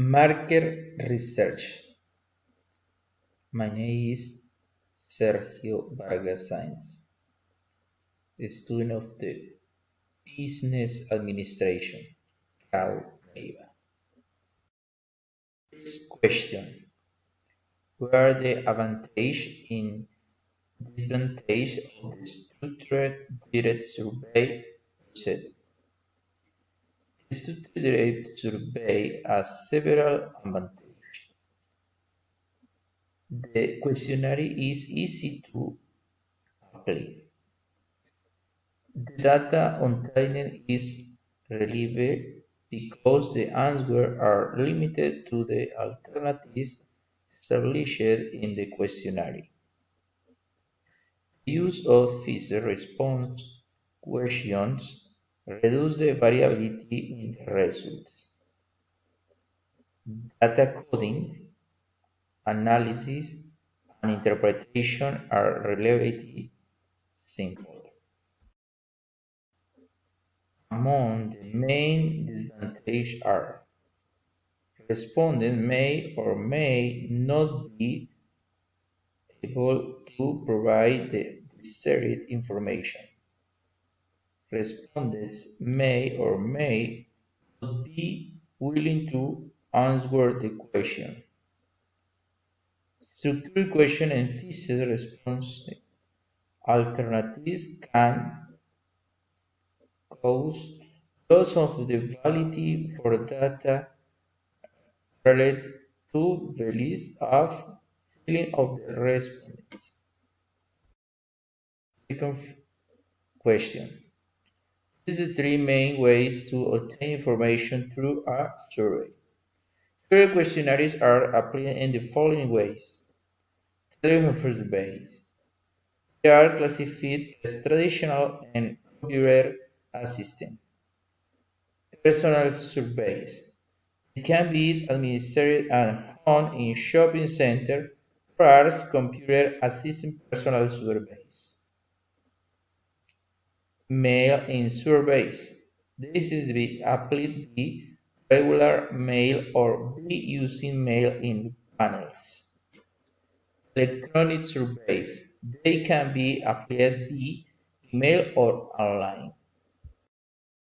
Market research. My name is Sergio Vargas Sainz, student of the Business Administration, CAU. Next question. What are the advantages and disadvantages of the structured-based survey method? The structured survey has several advantages. The questionnaire is easy to apply. The data obtained is reliable because the answers are limited to the alternatives established in the questionnaire. The use of fixed response questions reduces the variability in the results. Data coding, analysis, and interpretation are relatively simple. Among the main disadvantages are: respondents may or may not be able to provide the desired information. Respondents may or may not be willing to answer the question. Structured question and fixed response alternatives can cause loss of the validity for data related to the list of filling of the respondents. Second question. These are the three main ways to obtain information through a survey. Survey questionnaires are applied in the following ways. Telephone surveys. They are classified as traditional and computer assisted. Personal surveys. They can be administered at home, in shopping center, or as computer assisted personal surveys. Mail-in surveys. This is be applied by regular mail or by using mail-in panels. Electronic surveys. They can be applied by email or online.